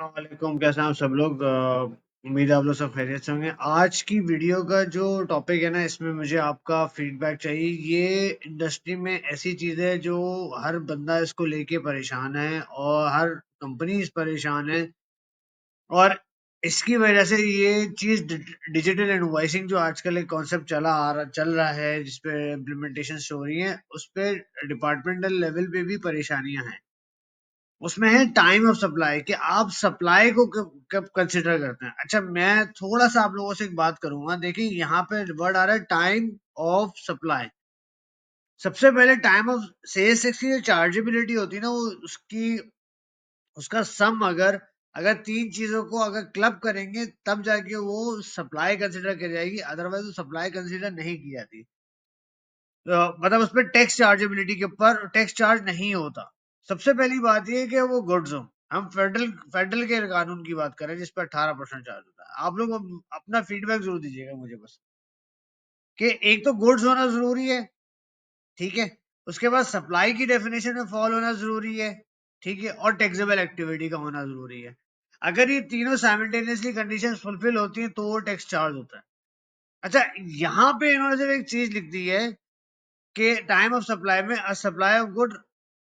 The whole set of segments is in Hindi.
वालेकुम, कैसे हैं आप सब लोग। उम्मीद है आप लोग सब खैरियत से होंगे। आज की वीडियो का जो टॉपिक है ना, इसमें मुझे आपका फीडबैक चाहिए। ये इंडस्ट्री में ऐसी चीज़ है जो हर बंदा इसको लेके परेशान है और हर कंपनी परेशान है। और इसकी वजह से ये चीज़ डिजिटल इनवॉइसिंग जो आजकल एक कॉन्सेप्ट चल रहा है, जिस पे इम्प्लीमेंटेशन हो रही है, उस पे डिपार्टमेंटल लेवल पे भी परेशानियां हैं। उसमें है टाइम ऑफ सप्लाई कि आप सप्लाई को कब कब कंसिडर करते हैं। अच्छा, मैं थोड़ा सा आप लोगों से एक बात करूंगा। देखिए, यहाँ पे वर्ड आ रहा है टाइम ऑफ सप्लाई। सबसे पहले टाइम ऑफ सेल्स की जो चार्जेबिलिटी होती है ना, वो उसकी उसका सम अगर अगर तीन चीजों को अगर क्लब करेंगे तब जाके वो सप्लाई कंसिडर की जाएगी, अदरवाइज वो सप्लाई कंसिडर नहीं की जाती। मतलब उसमें टैक्स चार्जेबिलिटी के ऊपर टैक्स चार्ज नहीं होता। सबसे पहली बात ये है कि वो गुड्स हो। हम फेडरल के कानून की बात करें जिस पर 18% चार्ज होता है। आप लोग अपना फीडबैक जरूर दीजिएगा मुझे, बस कि एक तो गुड्स होना जरूरी है, ठीक है। उसके बाद सप्लाई की डेफिनेशन में फॉल होना जरूरी है, ठीक है। और टैक्सेबल एक्टिविटी का होना जरूरी है। अगर ये तीनों साइमल्टेनियसली कंडीशन फुलफिल होती हैं तो वो टैक्स चार्ज होता है। अच्छा, यहाँ पे इन्होंने सिर्फ एक चीज लिख दी है कि टाइम ऑफ सप्लाई में a supply of good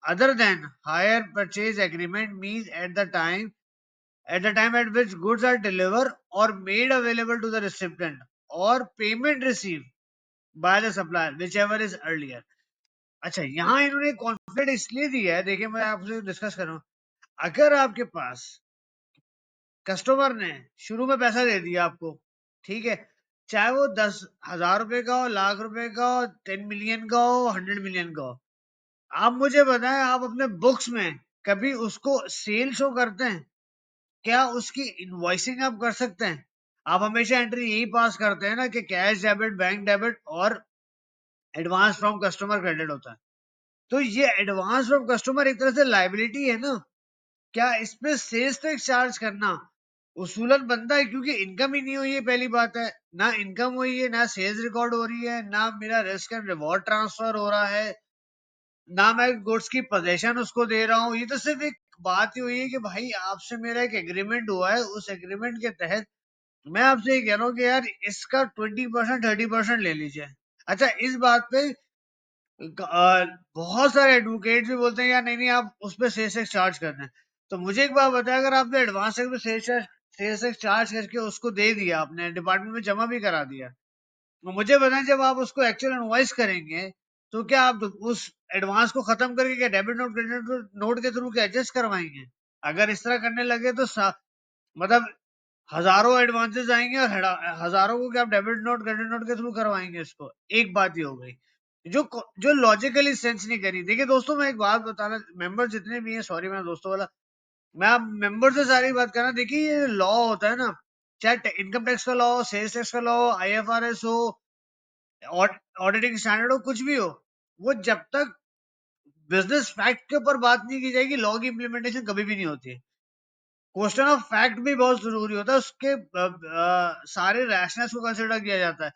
other than hire purchase agreement means at the time at which goods are delivered or made available to the recipient or payment received by the supplier whichever is earlier। अच्छा, यहाँ इन्होंने कॉन्फ्लिक्ट इसलिए दिया है। देखिए, मैं आपसे डिस्कस कर रहा हूँ। अगर आपके पास कस्टमर ने शुरू में पैसा दे दिया आपको, ठीक है, चाहे वो 10,000 रुपए का हो, लाख रुपए का हो, 10 मिलियन का हो, 100 मिलियन का हो, आप मुझे बताएं, आप अपने बुक्स में कभी उसको सेल शो करते हैं? क्या उसकी इनवॉइसिंग आप कर सकते हैं? आप हमेशा एंट्री यही पास करते हैं ना कि कैश डेबिट, बैंक डेबिट और एडवांस फ्रॉम कस्टमर क्रेडिट होता है। तो ये एडवांस फ्रॉम कस्टमर एक तरह से लाइबिलिटी है ना। क्या इसमें सेल्स टैक्स चार्ज करना उसूलन बनता है? क्योंकि इनकम ही नहीं हुई है, पहली बात है। ना इनकम हुई है, ना सेल्स रिकॉर्ड हो रही है, ना मेरा रिस्क एंड रिवॉर्ड ट्रांसफर हो रहा है, ना मैं गुड्स की पोजेशन उसको दे रहा हूँ। ये तो सिर्फ एक बात ही हुई है कि भाई आपसे मेरा एक एग्रीमेंट हुआ है, उस एग्रीमेंट के तहत मैं आपसे ये कह रहा हूँ कि यार इसका 20% 30% ले लीजिए। अच्छा, इस बात पे बहुत सारे एडवोकेट भी बोलते हैं यार नहीं नहीं, आप उस पर सेल्स टैक्स चार्ज कर दें। तो मुझे एक बात बताया, अगर आपने एडवांस में सेल्स टैक्स चार्ज करके उसको दे दिया, आपने डिपार्टमेंट में जमा भी करा दिया, तो मुझे बताएं जब आप उसको एक्चुअल इनवॉइस करेंगे तो क्या आप उस एडवांस को खत्म करके क्या डेबिट नोट क्रेडिट नोट के थ्रू क्या एडजस्ट करवाएंगे? अगर इस तरह करने लगे तो मतलब हजारों एडवांसेस आएंगे और हजारों को क्या आप डेबिट नोट क्रेडिट नोट के थ्रू करवाएंगे इसको? एक बात ये हो गई जो लॉजिकली सेंस नहीं करी। देखिए दोस्तों, मैं एक बात बताना, मेंबर जितने भी हैं, सॉरी मैं दोस्तों वाला, मैं आप मेंबर से सारी बात करना। देखिए, ये लॉ होता है ना, चाहे इनकम टैक्स का लॉ हो, सेल्स टैक्स का लॉ हो, IFRS हो, ऑडिटिंग स्टैंडर्ड हो, कुछ भी हो, वो जब तक बिजनेस फैक्ट के ऊपर बात नहीं की जाएगी, लॉ की इम्प्लीमेंटेशन कभी भी नहीं होती। क्वेश्चन ऑफ फैक्ट भी बहुत जरूरी होता है। उसके सारे रैशनल्स को कंसिडर किया जाता है।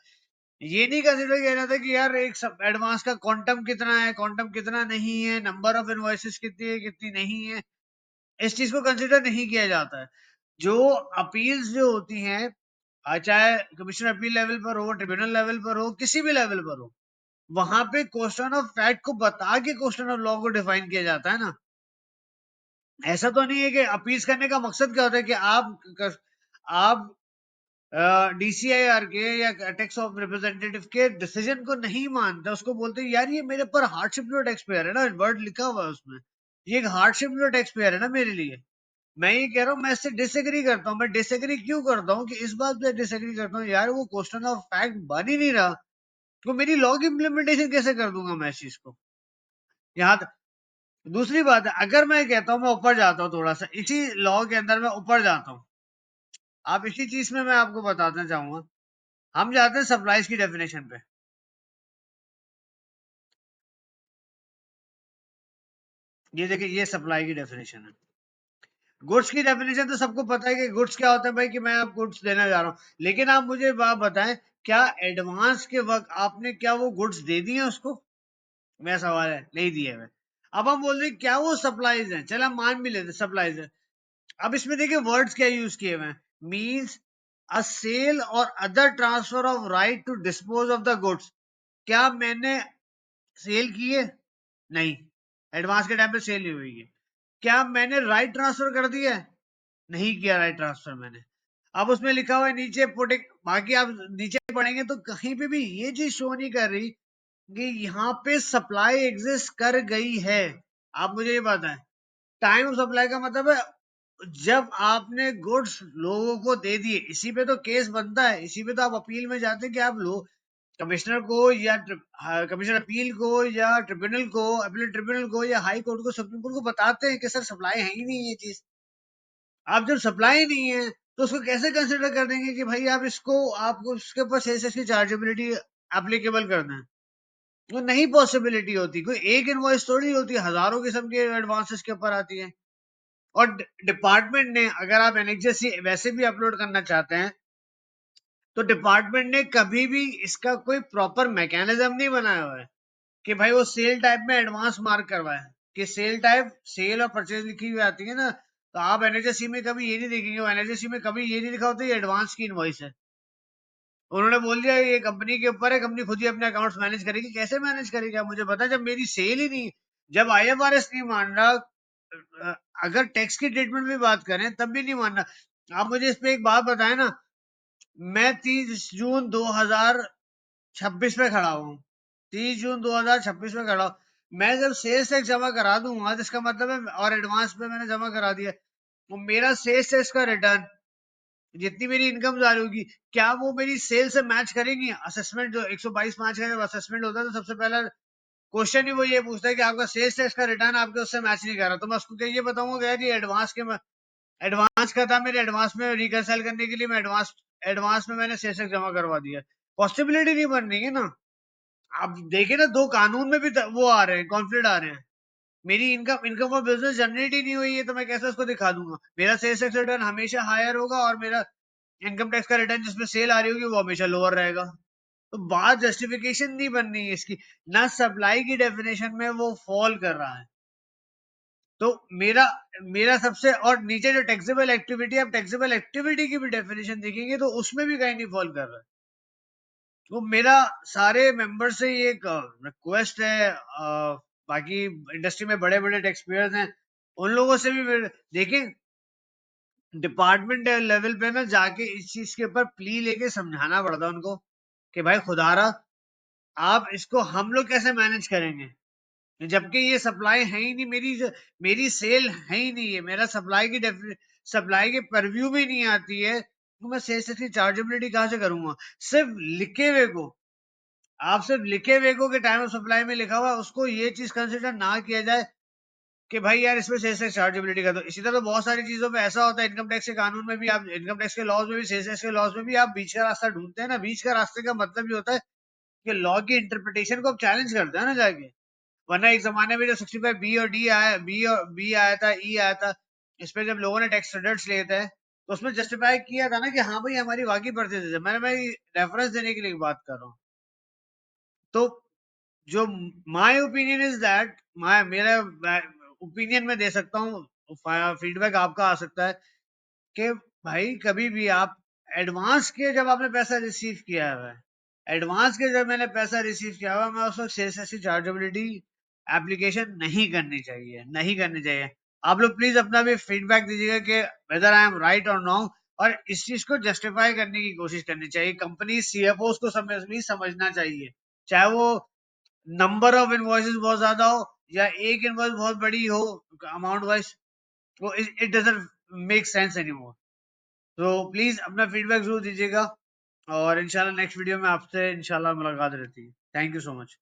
ये नहीं कंसिडर किया जाता कि यार एक सब एडवांस का क्वांटम कितना है, क्वांटम कितना नहीं है, नंबर ऑफ इनवॉइसेस कितनी है, कितनी नहीं है। इस चीज को कंसिडर नहीं किया जाता है। जो अपील्स जो होती हैं, चाहे कमिश्नर अपील लेवल पर हो, ट्रिब्यूनल लेवल पर हो, किसी भी लेवल पर हो, वहां पे क्वेश्चन ऑफ फैक्ट को बता के क्वेश्चन ऑफ लॉ को डिफाइन किया जाता है ना। ऐसा तो नहीं है कि अपील्स करने का मकसद क्या होता है कि आप DCIR के या टैक्स ऑफ रिप्रेजेंटेटिव के डिसीजन को नहीं मानते, उसको बोलते हैं यार ये मेरे पर हार्डशिप टैक्स पेयर है ना, वर्ड लिखा हुआ है उसमें, ये एक हार्डशिप टैक्स पेयर है ना मेरे लिए। मैं ये कह रहा हूँ, मैं इससे डिसएग्री करता हूँ। मैं डिसएग्री क्यों करता हूँ कि इस बात पे डिसएग्री करता हूँ, यार वो क्वेश्चन ऑफ फैक्ट बन ही नहीं रहा, तो मेरी लॉ की इम्प्लीमेंटेशन कैसे कर दूंगा मैं इस चीज को? यहाँ तक। दूसरी बात है, अगर मैं कहता हूँ, मैं ऊपर जाता हूँ थोड़ा सा इसी लॉ के अंदर, मैं ऊपर जाता हूँ। आप इसी चीज में मैं आपको बताना चाहूंगा। हम जाते हैं सप्लाईज की डेफिनेशन पे। ये देखिए, ये सप्लाई की डेफिनेशन है। गुड्स की डेफिनेशन तो सबको पता है कि गुड्स क्या होता है भाई, कि मैं आप गुड्स देना जा रहा हूँ। लेकिन आप मुझे बात बताएं, क्या एडवांस के वक्त आपने क्या वो गुड्स दे दिए उसको? मेरा सवाल है, नहीं दिए हुए। अब हम बोल रहे हैं क्या वो सप्लाईज है, चलो हम मान भी लेते सप्लाईज है। अब इसमें देखिए वर्ड्स क्या यूज किए हुए हैं, मीन्स अ सेल और other transfer of right to dispose of the goods. क्या मैंने सेल की है? नहीं, एडवांस के टाइम पे सेल नहीं हुई है। क्या मैंने राइट ट्रांसफर कर दिया है? नहीं किया राइट ट्रांसफर मैंने। अब उसमें लिखा हुआ है नीचे पुटिंग, बाकी आप नीचे पढ़ेंगे तो कहीं पे भी ये चीज शो नहीं कर रही कि यहाँ पे सप्लाई एग्जिस्ट कर गई है। आप मुझे ये बताएं, टाइम ऑफ सप्लाई का मतलब है जब आपने गुड्स लोगों को दे दिए, इसी पे तो केस बनता है, इसी पे तो आप अपील में जाते हैं कि आप लो कमिश्नर को या कमिश्नर अपील को या ट्रिब्यूनल को, अपील ट्रिब्यूनल को या हाई कोर्ट को, सुप्रीम कोर्ट को बताते हैं कि सर सप्लाई है ही नहीं ये चीज। आप जब सप्लाई नहीं है तो उसको कैसे कंसिडर कर देंगे कि भाई आप इसको, आपको उसके ऊपर सेस की चार्जेबिलिटी एप्लीकेबल करना है? वो नहीं पॉसिबिलिटी होती, कोई एक इनवॉइस थोड़ी होती है, हजारों किस्म के एडवांसेस के ऊपर आती है। और डिपार्टमेंट ने, अगर आप एनएचएससी वैसे भी अपलोड करना चाहते हैं तो डिपार्टमेंट ने कभी भी इसका कोई प्रॉपर मैकेनिज्म नहीं बनाया हुआ है कि भाई वो सेल टाइप में एडवांस मार्क करवाए, कि सेल टाइप, सेल और परचेज लिखी हुई आती है ना, तो आप एनएचएससी में कभी ये नहीं देखेंगे, एनएचएससी में कभी ये नहीं लिखा होता ये एडवांस की इनवॉइस है। उन्होंने बोल दिया ये कंपनी के ऊपर है, कंपनी खुद ही अपने अकाउंट्स मैनेज करेगी। कैसे मैनेज करेगी आप मुझे बता, जब मेरी सेल ही नहीं, जब आईएफआरएस नहीं मान रहा, अगर टैक्स की ट्रीटमेंट में बात करें तब भी नहीं मान रहा। आप मुझे इस पे एक बात बताएं ना, मैं 30 जून 2026 में खड़ा हूँ, 30 जून 2026 में खड़ा हूँ, मैं जब सेल्स टैक्स जमा करा दूंगा तो इसका मतलब है, और एडवांस पे मैंने जमा करा दिया, तो मेरा सेल्स टैक्स का रिटर्न, जितनी मेरी इनकम आ रही होगी, क्या वो मेरी सेल से मैच करेंगी? असेसमेंट जो 122(5) का जब असेसमेंट होता है तो सबसे पहला क्वेश्चन ही वो ये पूछता है कि आपका सेल्स टैक्स का रिटर्न आपके उससे मैच नहीं कर रहा, तो मैं उसको क्या ये बताऊंगा कि यार ये एडवांस के, एडवांस का था, मेरे एडवांस में रिकंसाइल करने के लिए मैं एडवांस, एडवांस में मैंने सेल्स टैक्स जमा करवा दिया। पॉसिबिलिटी नहीं बन रही है ना। आप देखें ना, दो कानून में भी वो आ रहे हैं, कॉन्फ्लिक्ट आ रहे हैं। मेरी income, income of business generate ही नहीं हुई है तो मैं कैसे उसको दिखा दूंगा? मेरा सेल्स टैक्स रिटर्न हमेशा हायर होगा और मेरा इनकम टैक्स का रिटर्न जिसमें सेल आ रही होगी वो हमेशा लोअर रहेगा। तो बात जस्टिफिकेशन नहीं बन रही है इसकी, ना सप्लाई की डेफिनेशन में वो फॉल कर रहा है। तो मेरा मेरा सबसे, और नीचे जो टैक्सेबल एक्टिविटी, आप टैक्सेबल एक्टिविटी की भी डेफिनेशन देखेंगे तो उसमें भी कहीं नहीं फॉल कर रहा है। तो मेरा सारे मेंबर से ये एक रिक्वेस्ट है, बाकी इंडस्ट्री में बड़े बड़े टैक्स पेयर्स हैं, उन लोगों से भी देखें, डिपार्टमेंट लेवल पे ना जाके इस चीज के ऊपर प्ली लेके समझाना पड़ता है उनको कि भाई खुदारा, आप इसको हम लोग कैसे मैनेज करेंगे, जबकि ये सप्लाई है ही नहीं, मेरी सेल है ही नहीं है, मेरा सप्लाई की सप्लाई के परव्यू भी नहीं आती है, तो मैं सेल्स की चार्जेबिलिटी कहां से करूंगा? सिर्फ लिखे हुए को, आप सिर्फ लिखे हुए को कि टाइम ऑफ सप्लाई में लिखा हुआ उसको ये चीज कंसिडर ना किया जाए कि भाई यार इसमें सेल्स टैक्स चार्जेबिलिटी का, तो इसी तरह बहुत सारी चीजों में ऐसा होता है, इनकम टैक्स के कानून में भी आप, इनकम टैक्स के लॉज में भी, सेल्स टैक्स के लॉज में भी आप बीच का रास्ता ढूंढते हैं ना। बीच का रास्ते का मतलब ये होता है कि लॉ की इंटरप्रिटेशन को आप चैलेंज करते हैं ना जाके। वरना एक जमाने में जो 65 बी और डी आया, बी आया था, ई आया था, इस पे जब लोगों ने टैक्स क्रेडिट्स लिए थे तो उसमें जस्टिफाई किया था ना कि हाँ भाई हमारी वाकई परचेज है। मैं रेफरेंस देने के लिए बात कर रहा हूँ। तो जो माय ओपिनियन इज दैट, मेरा ओपिनियन में दे सकता हूँ, फीडबैक आपका आ सकता है कि भाई कभी भी आप एडवांस के, जब आपने पैसा रिसीव किया है, एडवांस के जब मैंने पैसा रिसीव किया हुआ, मैं उस वक्त सेल्स टैक्स की चार्जेबिलिटी एप्लीकेशन नहीं करनी चाहिए, नहीं करनी चाहिए। आप लोग प्लीज अपना भी फीडबैक दीजिएगा कि वेदर आई एम राइट और नॉन्ग, और इस चीज को जस्टिफाई करने की कोशिश करनी चाहिए। कंपनी सीएफओ को भी समझना चाहिए, चाहे वो नंबर ऑफ इनवॉइसेस बहुत ज्यादा हो या एक इनवॉइस बहुत बड़ी हो अमाउंट वाइज, वो it doesn't make sense anymore. तो प्लीज अपना फीडबैक जरूर दीजिएगा, और इंशाल्लाह नेक्स्ट वीडियो में आपसे इंशाल्लाह मुलाकात रहती है। Thank you so much.